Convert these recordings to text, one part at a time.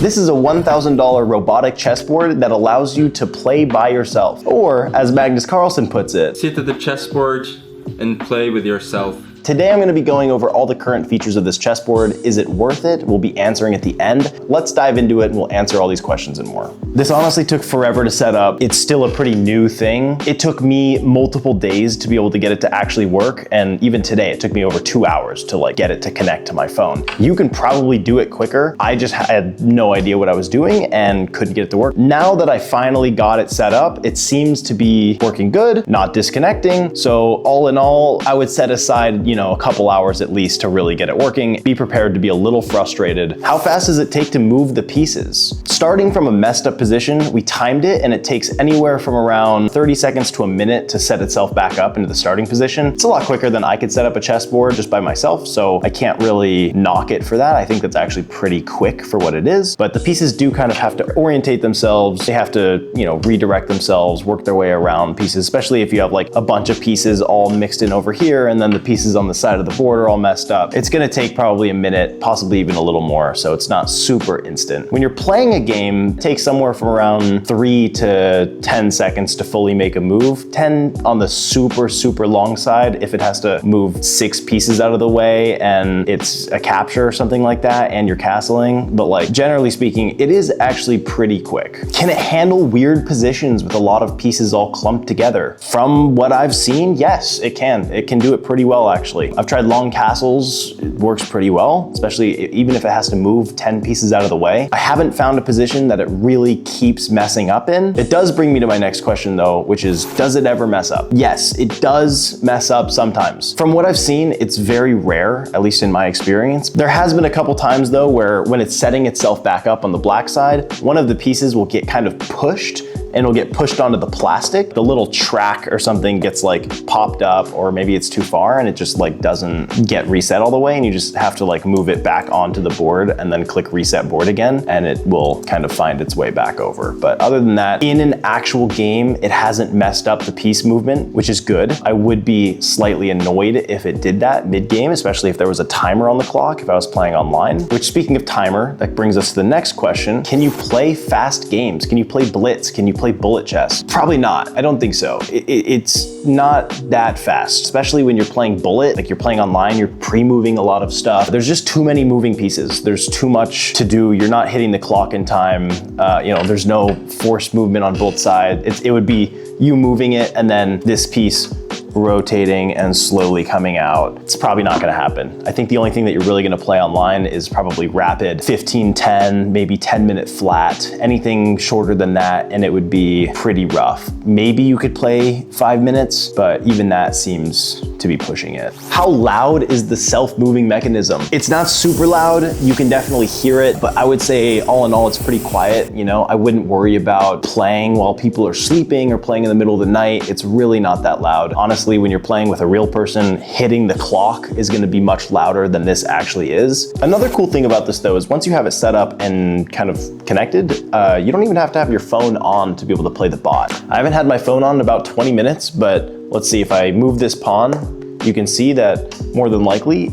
This is a $1,000 robotic chessboard that allows you to play by yourself. Or, as Magnus Carlsen puts it, sit at the chessboard and play with yourself. Today I'm going to be going over all the current features of this chessboard. Is it worth it? We'll be answering at the end. Let's dive into it and we'll answer all these questions and more. This honestly took forever to set up. It's still a pretty new thing. It took me multiple days to be able to get it to actually work, and even today it took me over 2 hours to get it to connect to my phone. You can probably do it quicker. I just had no idea what I was doing and couldn't get it to work. Now that I finally got it set up, it seems to be working good, not disconnecting. So all in all, I would set aside a couple hours at least to really get it working. Be prepared to be a little frustrated. How fast does it take to move the pieces? Starting from a messed up position, we timed it and it takes anywhere from around 30 seconds to a minute to set itself back up into the starting position. It's a lot quicker than I could set up a chessboard just by myself, so I can't really knock it for that. I think that's actually pretty quick for what it is, but the pieces do kind of have to orientate themselves. They have to, redirect themselves, work their way around pieces, especially if you have a bunch of pieces all mixed in over here and then the pieces on the side of the board are all messed up. It's gonna take probably a minute, possibly even a little more, so it's not super instant. When you're playing a game, it takes somewhere from around 3 to 10 seconds to fully make a move. 10 on the super, super long side if it has to move 6 pieces out of the way and it's a capture or something like that and you're castling, but generally speaking, it is actually pretty quick. Can it handle weird positions with a lot of pieces all clumped together? From what I've seen, yes, it can. It can do it pretty well, actually. I've tried long castles, it works pretty well, especially even if it has to move 10 pieces out of the way. I haven't found a position that it really keeps messing up in. It does bring me to my next question though, which is, does it ever mess up? Yes, it does mess up sometimes. From what I've seen, it's very rare, at least in my experience. There has been a couple times though where when it's setting itself back up on the black side, one of the pieces will get kind of pushed and it'll get pushed onto the plastic. The little track or something gets popped up, or maybe it's too far and it just doesn't get reset all the way, and you just have to move it back onto the board and then click reset board again and it will kind of find its way back over. But other than that, in an actual game, it hasn't messed up the piece movement, which is good. I would be slightly annoyed if it did that mid-game, especially if there was a timer on the clock if I was playing online. Which, speaking of timer, that brings us to the next question. Can you play fast games? Can you play blitz? Can you play bullet chess? Probably not. I don't think so. It's not that fast, especially when you're playing bullet. You're playing online, you're pre-moving a lot of stuff. There's just too many moving pieces. There's too much to do. You're not hitting the clock in time. There's no forced movement on both sides. It would be you moving it and then this piece rotating and slowly coming out. It's probably not gonna happen. I think the only thing that you're really gonna play online is probably rapid 15-10, maybe 10-minute flat. Anything shorter than that and it would be pretty rough. Maybe you could play 5 minutes, but even that seems to be pushing it. How loud is the self-moving mechanism? It's not super loud. You can definitely hear it, but I would say all in all, it's pretty quiet. I wouldn't worry about playing while people are sleeping or playing in the middle of the night. It's really not that loud. Honestly, when you're playing with a real person, hitting the clock is gonna be much louder than this actually is. Another cool thing about this though is once you have it set up and kind of connected, you don't even have to have your phone on to be able to play the bot. I haven't had my phone on in about 20 minutes, but let's see, if I move this pawn, you can see that more than likely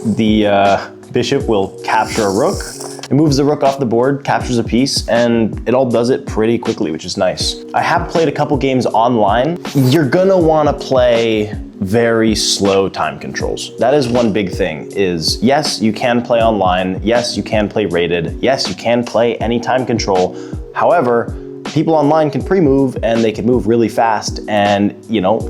the bishop will capture a rook. It moves the rook off the board, captures a piece, and it all does it pretty quickly, which is nice. I have played a couple games online. You're gonna wanna play very slow time controls. That is one big thing, is yes, you can play online. Yes, you can play rated. Yes, you can play any time control. However, people online can pre-move and they can move really fast, and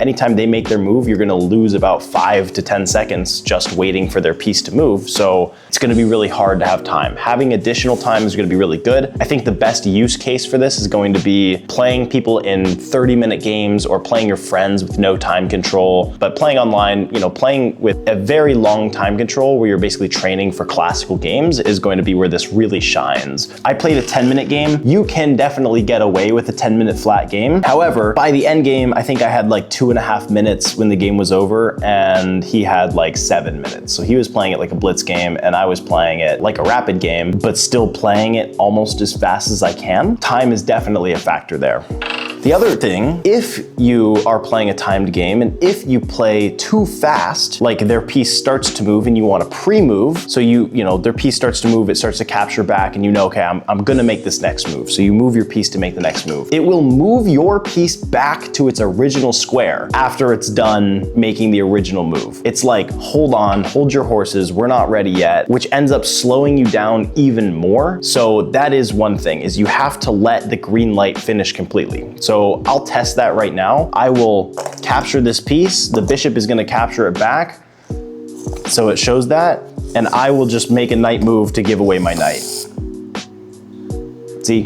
anytime they make their move, you're gonna lose about 5 to 10 seconds just waiting for their piece to move. So it's gonna be really hard to have time. Having additional time is gonna be really good. I think the best use case for this is going to be playing people in 30-minute games or playing your friends with no time control. But playing online, playing with a very long time control where you're basically training for classical games is going to be where this really shines. I played a 10-minute game. You can definitely get away with a 10-minute flat game. However, by the end game, I think I had 2.5 minutes when the game was over, and he had 7 minutes. So he was playing it like a blitz game, and I was playing it like a rapid game, but still playing it almost as fast as I can. Time is definitely a factor there. The other thing, if you are playing a timed game and if you play too fast, like their piece starts to move and you want to pre-move, so you know, their piece starts to move, it starts to capture back and you know, okay, I'm gonna make this next move. So you move your piece to make the next move. It will move your piece back to its original square after it's done making the original move. It's like, hold on, hold your horses, we're not ready yet, which ends up slowing you down even more. So that is one thing, is you have to let the green light finish completely. So I'll test that right now. I will capture this piece, the bishop is gonna capture it back, so it shows that, and I will just make a knight move to give away my knight. See?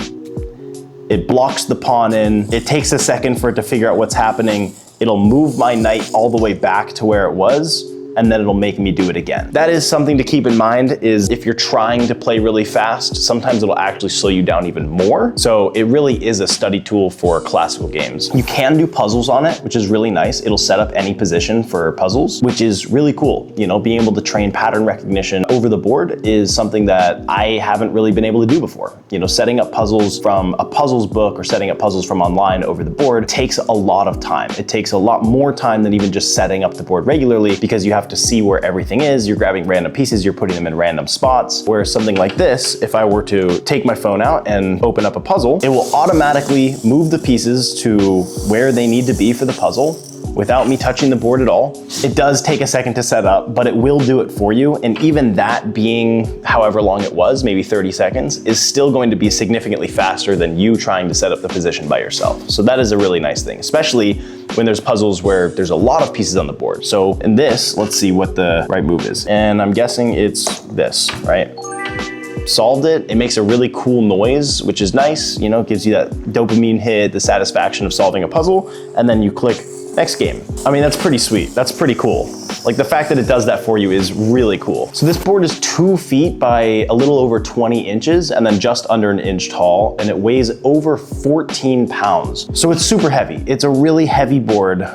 It blocks the pawn in, it takes a second for it to figure out what's happening, it'll move my knight all the way back to where it was, and then it'll make me do it again. That is something to keep in mind, is if you're trying to play really fast, sometimes it'll actually slow you down even more. So it really is a study tool for classical games. You can do puzzles on it, which is really nice. It'll set up any position for puzzles, which is really cool. You know, being able to train pattern recognition over the board is something that I haven't really been able to do before. You know, setting up puzzles from a puzzles book or setting up puzzles from online over the board takes a lot of time. It takes a lot more time than even just setting up the board regularly, because you have to see where everything is, you're grabbing random pieces, you're putting them in random spots. Whereas something like this, if I were to take my phone out and open up a puzzle, it will automatically move the pieces to where they need to be for the puzzle without me touching the board at all. It does take a second to set up, but it will do it for you. And even that being however long it was, maybe 30 seconds, is still going to be significantly faster than you trying to set up the position by yourself. So that is a really nice thing, especially when there's puzzles where there's a lot of pieces on the board. So in this, let's see what the right move is. And I'm guessing it's this, right? Solved it. It makes a really cool noise, which is nice. You know, it gives you that dopamine hit, the satisfaction of solving a puzzle, and then you click next game. I mean, that's pretty sweet. That's pretty cool. Like, the fact that it does that for you is really cool. So this board is 2 feet by a little over 20 inches and then just under an inch tall, and it weighs over 14 pounds. So it's super heavy. It's a really heavy board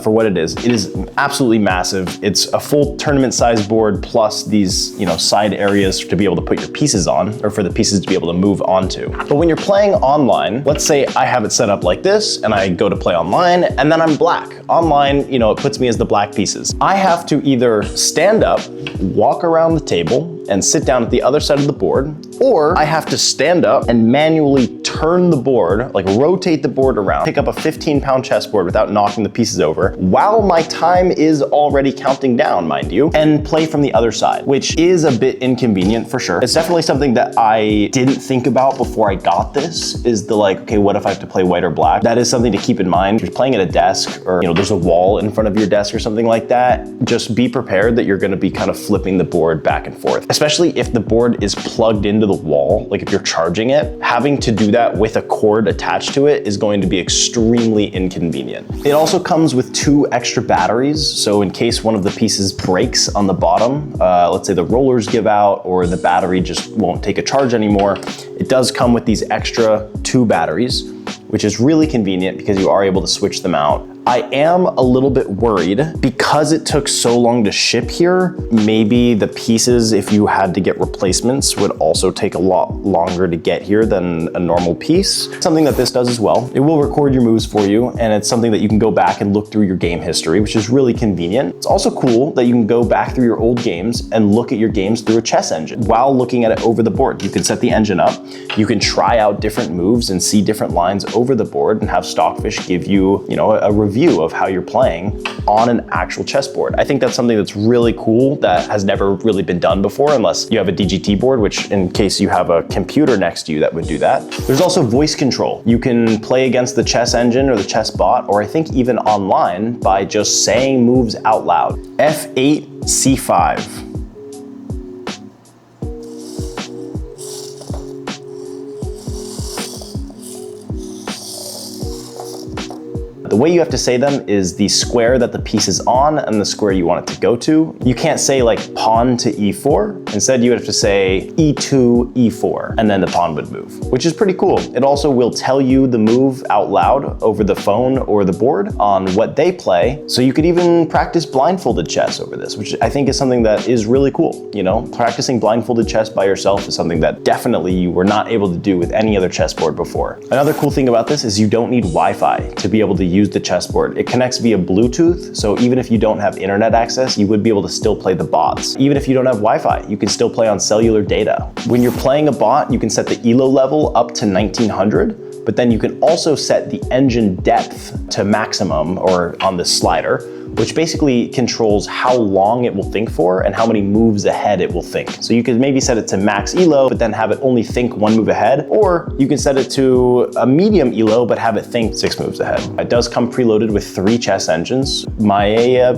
for what it is. It is absolutely massive. It's a full tournament size board plus these, you know, side areas to be able to put your pieces on, or for the pieces to be able to move onto. But when you're playing online, let's say I have it set up like this and I go to play online and then I'm black. Online, you know, it puts me as the black pieces. I have to either stand up, walk around the table, and sit down at the other side of the board, or I have to stand up and manually turn the board, like rotate the board around, pick up a 15-pound chessboard without knocking the pieces over, while my time is already counting down, mind you, and play from the other side, which is a bit inconvenient for sure. It's definitely something that I didn't think about before I got this, is the like, okay, what if I have to play white or black? That is something to keep in mind. If you're playing at a desk, or you know, there's a wall in front of your desk or something like that, just be prepared that you're gonna be kind of flipping the board back and forth. Especially if the board is plugged into the wall, like if you're charging it, having to do that with a cord attached to it is going to be extremely inconvenient. It also comes with 2 extra batteries, so in case one of the pieces breaks on the bottom, let's say the rollers give out or the battery just won't take a charge anymore, it does come with these extra 2 batteries, which is really convenient because you are able to switch them out. I am a little bit worried because it took so long to ship here. Maybe the pieces, if you had to get replacements, would also take a lot longer to get here than a normal piece. Something that this does as well. It will record your moves for you, and it's something that you can go back and look through your game history, which is really convenient. It's also cool that you can go back through your old games and look at your games through a chess engine while looking at it over the board. You can set the engine up, you can try out different moves and see different lines over the board and have Stockfish give you, you know, a review of how you're playing on an actual chessboard. I think that's something that's really cool that has never really been done before, unless you have a DGT board, which in case you have a computer next to you that would do that. There's also voice control. You can play against the chess engine or the chess bot, or I think even online, by just saying moves out loud. F8, C5. The way you have to say them is the square that the piece is on and the square you want it to go to. You can't say like pawn to e4. Instead, you have to say e2, e4, and then the pawn would move, which is pretty cool. It also will tell you the move out loud over the phone or the board on what they play. So you could even practice blindfolded chess over this, which I think is something that is really cool. You know, practicing blindfolded chess by yourself is something that definitely you were not able to do with any other chessboard before. Another cool thing about this is you don't need Wi-Fi to be able to use the chessboard. It connects via Bluetooth, so even if you don't have internet access, you would be able to still play the bots. Even if you don't have Wi-Fi, you can still play on cellular data. When you're playing a bot, you can set the ELO level up to 1900, but then you can also set the engine depth to maximum, or on this slider, which basically controls how long it will think for and how many moves ahead it will think. So you could maybe set it to max ELO, but then have it only think 1 move ahead, or you can set it to a medium ELO, but have it think 6 moves ahead. It does come preloaded with 3 chess engines. I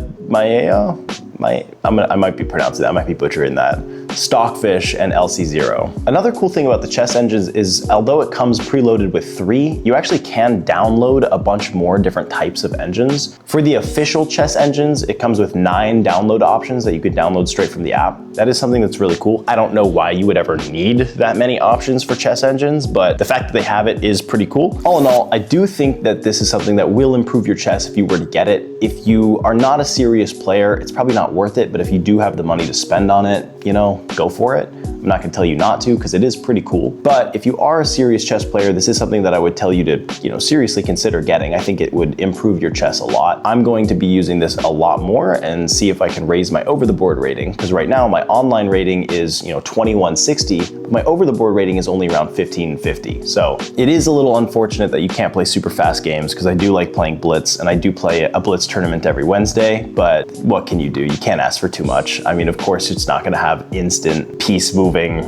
might be pronouncing that, I might be butchering that. Stockfish and LC0. Another cool thing about the chess engines is, although it comes preloaded with 3, you actually can download a bunch more different types of engines. For the official chess engines, it comes with 9 download options that you could download straight from the app. That is something that's really cool. I don't know why you would ever need that many options for chess engines, but the fact that they have it is pretty cool. All in all, I do think that this is something that will improve your chess if you were to get it. If you are not a serious player, it's probably not worth it, but if you do have the money to spend on it, you know, go for it. I'm not gonna tell you not to, because it is pretty cool. But if you are a serious chess player, this is something that I would tell you to, you know, seriously consider getting. I think it would improve your chess a lot. I'm going to be using this a lot more and see if I can raise my over the board rating, because right now my online rating is, you know, 2160, but my over the board rating is only around 1550. So it is a little unfortunate that you can't play super fast games, because I do like playing Blitz, and I do play a Blitz tournament every Wednesday, but what can you do? You can't ask for too much. I mean, of course, it's not gonna have instant piece moving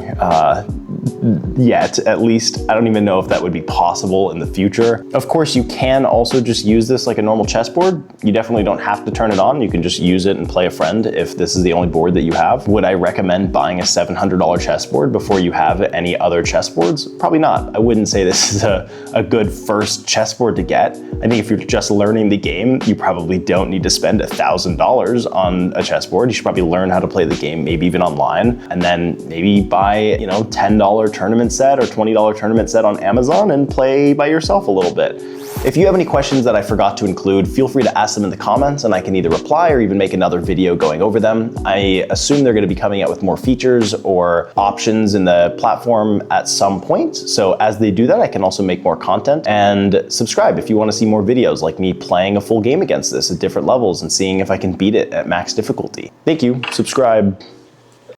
yet, at least. I don't even know if that would be possible in the future. Of course, you can also just use this like a normal chessboard. You definitely don't have to turn it on. You can just use it and play a friend if this is the only board that you have. Would I recommend buying a $700 chessboard before you have any other chessboards? Probably not. I wouldn't say this is a good first chessboard to get. I think if you're just learning the game, you probably don't need to spend $1,000 on a chessboard. You should probably learn how to play the game, maybe even online, and then maybe buy, you know, $10 tournament set or $20 tournament set on Amazon and play by yourself a little bit. If you have any questions that I forgot to include, feel free to ask them in the comments and I can either reply or even make another video going over them. I assume they're going to be coming out with more features or options in the platform at some point. So as they do that, I can also make more content. And subscribe if you want to see more videos like me playing a full game against this at different levels and seeing if I can beat it at max difficulty. Thank you. Subscribe.